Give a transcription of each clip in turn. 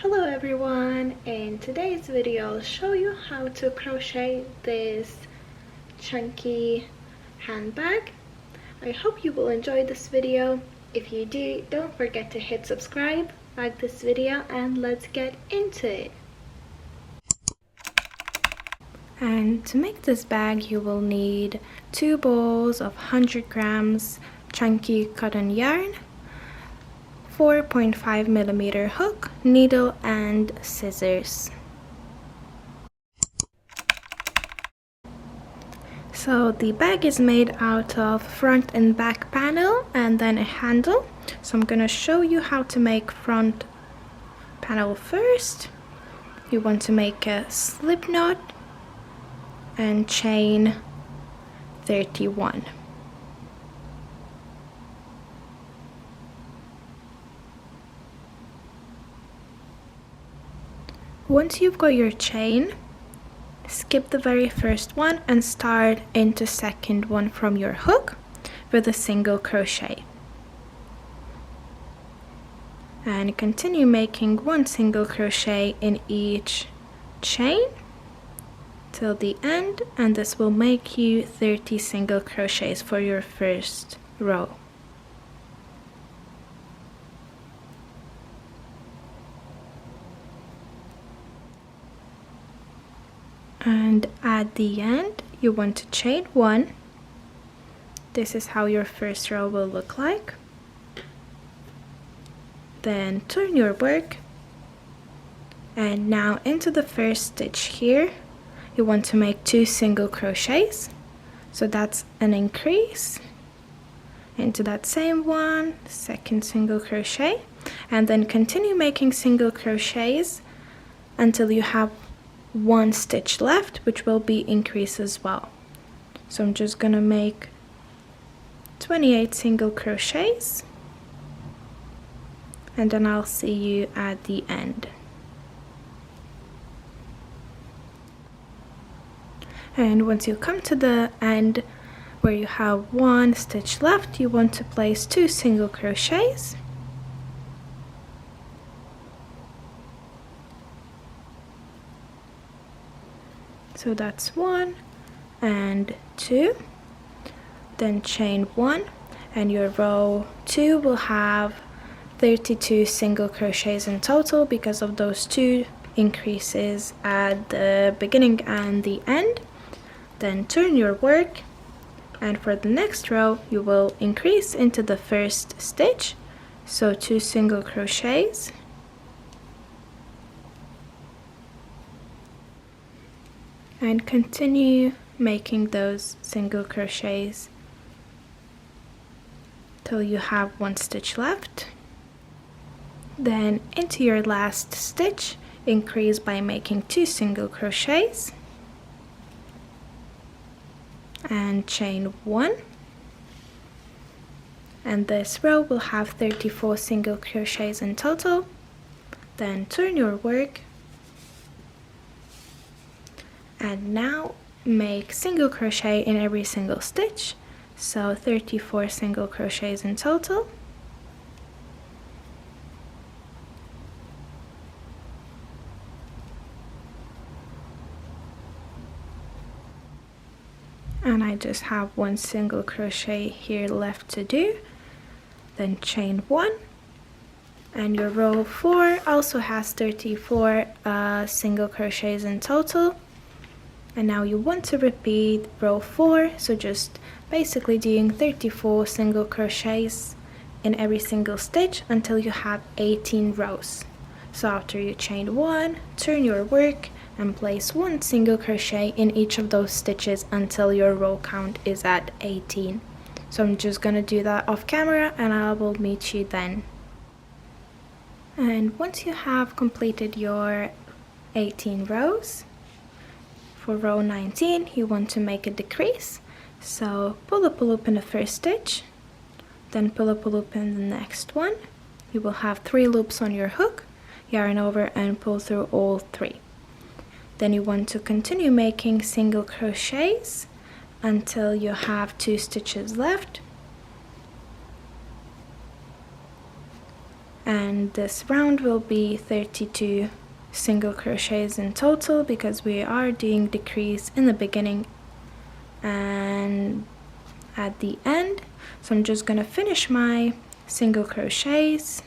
Hello everyone, in today's video I'll show you how to crochet this chunky handbag. I hope you will enjoy this video. If you do, don't forget to hit subscribe, like this video, and let's get into it. And to make this bag you will need 2 balls of 100 grams chunky cotton yarn, 4.5mm hook, needle and scissors. So the bag is made out of front and back panel and then a handle. So I'm gonna show you how to make front panel first. You want to make a slip knot and chain 31. Once you've got your chain, skip the very first one and start into second one from your hook with a single crochet. And continue making 1 single crochet in each chain till the end, and this will make you 30 single crochets for your first row. And at the end you want to chain 1. This is how your first row will look like. Then turn your work, and now into the first stitch here you want to make 2 single crochets, so that's an increase into that same one, second single crochet, and then continue making single crochets until you have 1 stitch left, which will be increase as well. So I'm just gonna make 28 single crochets, and then I'll see you at the end. And once you come to the end where you have 1 stitch left, you want to place 2 single crochets. So that's 1 and 2, then chain 1, and your row 2 will have 32 single crochets in total because of those 2 increases at the beginning and the end. Then turn your work, and for the next row you will increase into the first stitch, so 2 single crochets. And continue making those single crochets till you have 1 stitch left. Then into your last stitch, increase by making 2 single crochets and chain 1. And this row will have 34 single crochets in total. Then turn your work, and now make single crochet in every single stitch, so 34 single crochets in total. And I just have 1 single crochet here left to do. Then chain 1, and your row 4 also has 34 single crochets in total. And now you want to repeat row 4, so just basically doing 34 single crochets in every single stitch until you have 18 rows. So after you chain 1, turn your work and place 1 single crochet in each of those stitches until your row count is at 18. So I'm just gonna do that off camera and I will meet you then. And once you have completed your 18 rows, for row 19 you want to make a decrease, so pull up a loop in the first stitch, then pull up a loop in the next one. You will have 3 loops on your hook, yarn over and pull through all 3. Then you want to continue making single crochets until you have 2 stitches left, and this round will be 32 single crochets in total because we are doing decrease in the beginning and at the end. So I'm just gonna finish my single crochets,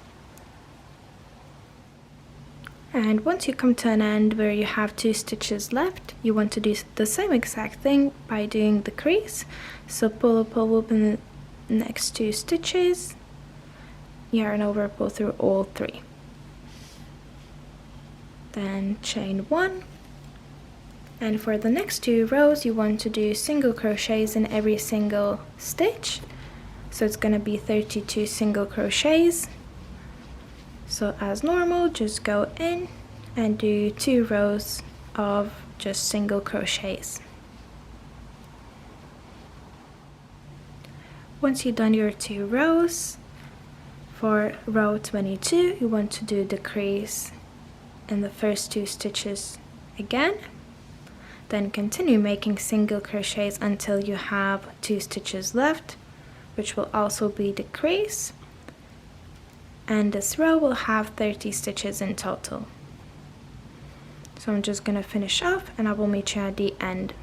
and once you come to an end where you have 2 stitches left, you want to do the same exact thing by doing the crease. So pull a pull loop in the next 2 stitches, yarn over, pull through all 3, then chain 1, and for the next 2 rows you want to do single crochets in every single stitch. So it's going to be 32 single crochets. So as normal, just go in and do 2 rows of just single crochets. Once you've done your 2 rows, for row 22 you want to do the crease in the first 2 stitches again, then continue making single crochets until you have 2 stitches left, which will also be the crease, and this row will have 30 stitches in total. So I'm just gonna finish off and I will meet you at the end.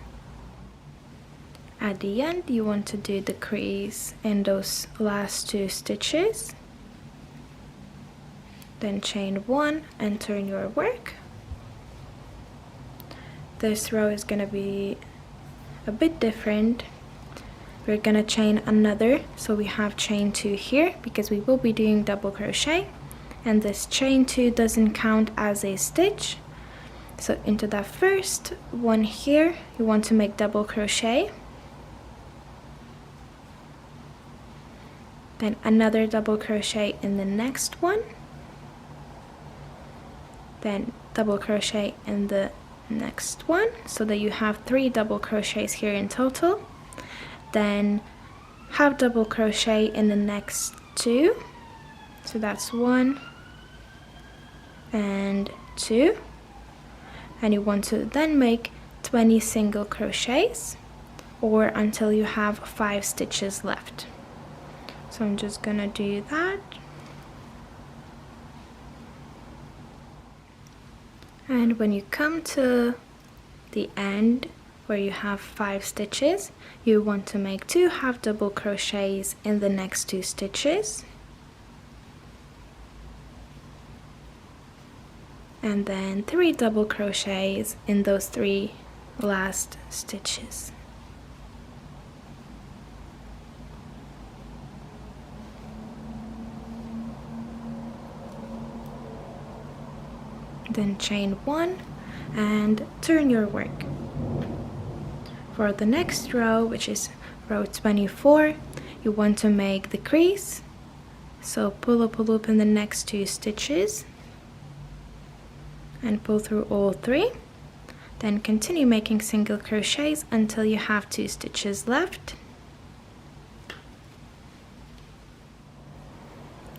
At the end you want to do the crease in those last 2 stitches, then chain 1 and turn your work. This row is gonna be a bit different. We're gonna chain another, so we have chain 2 here because we will be doing double crochet, and this chain 2 doesn't count as a stitch. So into that first one here you want to make double crochet, then another double crochet in the next one, then double crochet in the next one, so that you have 3 double crochets here in total, then half double crochet in the next 2, so that's 1 and 2, and you want to then make 20 single crochets or until you have 5 stitches left. So I'm just gonna do that. And when you come to the end where you have 5 stitches, you want to make 2 half double crochets in the next 2 stitches, and then 3 double crochets in those 3 last stitches. Then chain 1 and turn your work. For the next row, which is row 24, you want to make the crease, so pull up a loop in the next 2 stitches and pull through all 3, then continue making single crochets until you have 2 stitches left,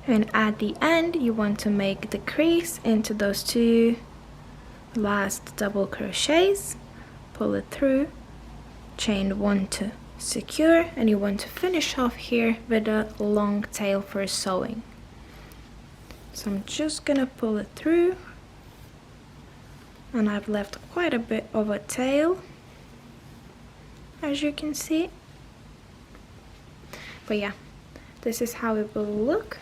and at the end you want to make the crease into those 2 last double crochets, pull it through, chain 1 to secure, and you want to finish off here with a long tail for sewing. So I'm just gonna pull it through, and I've left quite a bit of a tail, as you can see, but yeah, this is how it will look.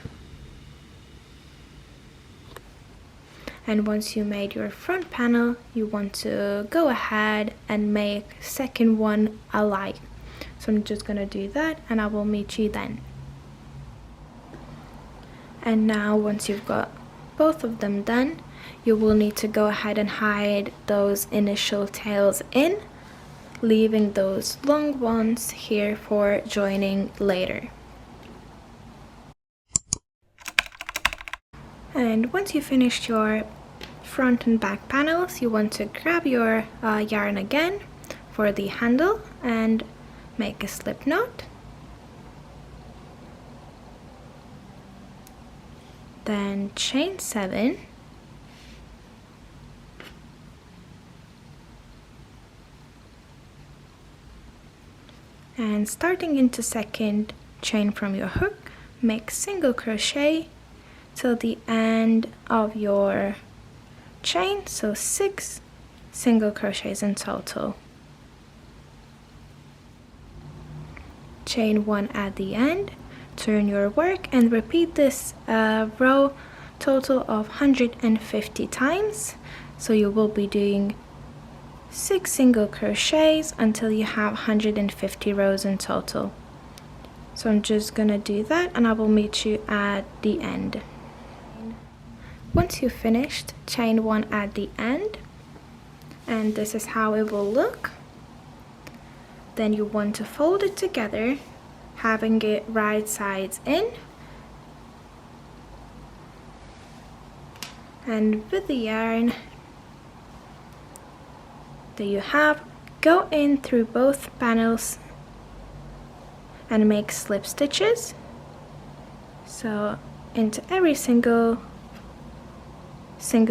And once you made your front panel, you want to go ahead and make second one alike. So I'm just gonna do that and I will meet you then. And now once you've got both of them done, you will need to go ahead and hide those initial tails in, leaving those long ones here for joining later. And once you finished your front and back panels, you want to grab your yarn again for the handle and make a slip knot. Then chain 7. And starting into second chain from your hook, make single crochet till the end of your chain, so 6 single crochets in total. Chain 1 at the end, turn your work, and repeat this row total of 150 times. So you will be doing 6 single crochets until you have 150 rows in total. So I'm just gonna do that, and I will meet you at the end. Once you've finished, chain 1 at the end, and this is how it will look. Then you want to fold it together, having it right sides in. And with the yarn that you have, go in through both panels and make slip stitches. So into every single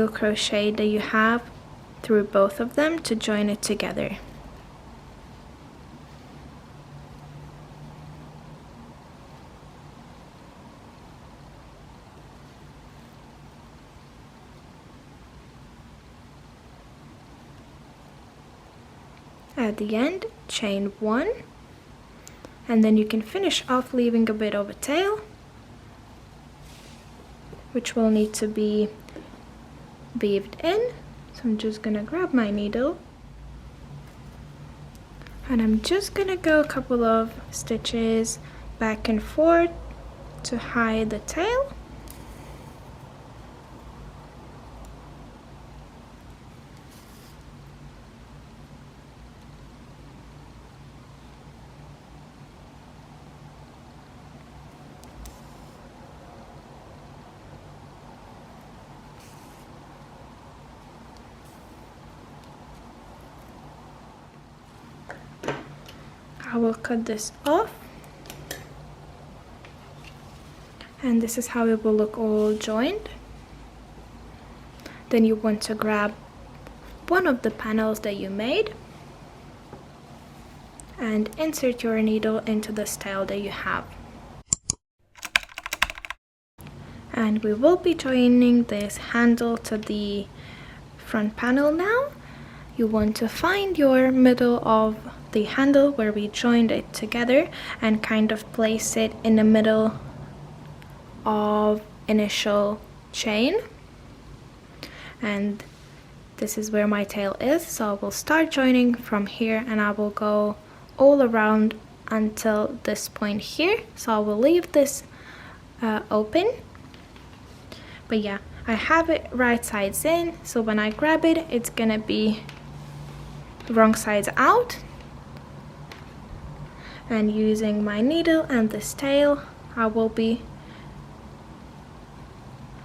crochet that you have through both of them to join it together. At the end, chain 1, and then you can finish off leaving a bit of a tail, which will need to be weaved in. So I'm just gonna grab my needle, and I'm just gonna go a couple of stitches back and forth to hide the tail. I will cut this off, and this is how it will look all joined. Then you want to grab one of the panels that you made and insert your needle into the tail that you have. And we will be joining this handle to the front panel now. You want to find your middle of the handle where we joined it together and kind of place it in the middle of initial chain. And this is where my tail is, so I will start joining from here, and I will go all around until this point here. So I will leave this open, but yeah, I have it right sides in, so when I grab it, it's gonna be wrong sides out. And using my needle and this tail, I will be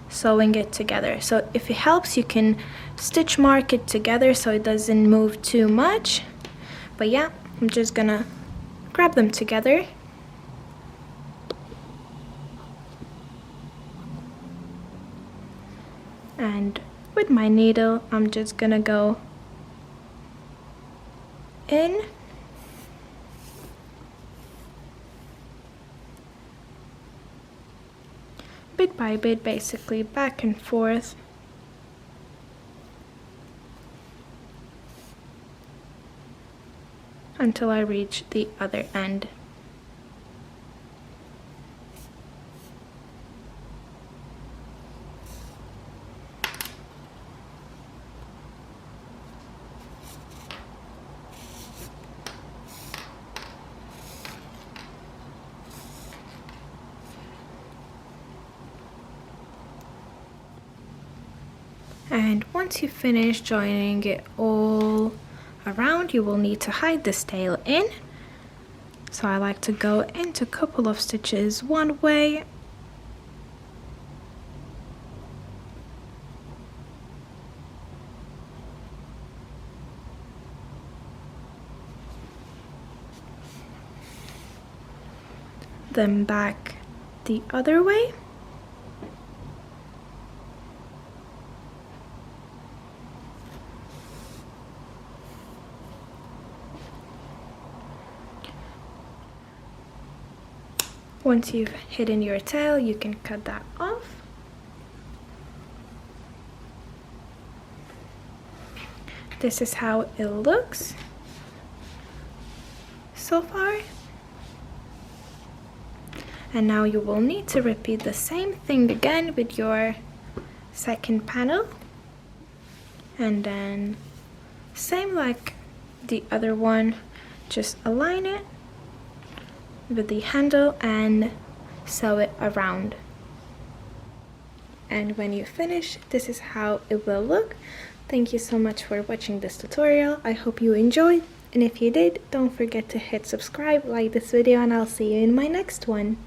sewing it together. So if it helps, you can stitch mark it together so it doesn't move too much. But yeah, I'm just gonna grab them together. And with my needle, I'm just gonna go in bit by bit, basically back and forth until I reach the other end. And once you finish joining it all around, you will need to hide this tail in. So I like to go into a couple of stitches one way then back the other way. Once you've hidden your tail, you can cut that off. this is how it looks so far. And now you will need to repeat the same thing again with your second panel, and then same like the other one, just align it with the handle and sew it around. And when you finish, this is how it will look. Thank you so much for watching this tutorial. I hope you enjoyed, and if you did, don't forget to hit subscribe, like this video, and I'll see you in my next one.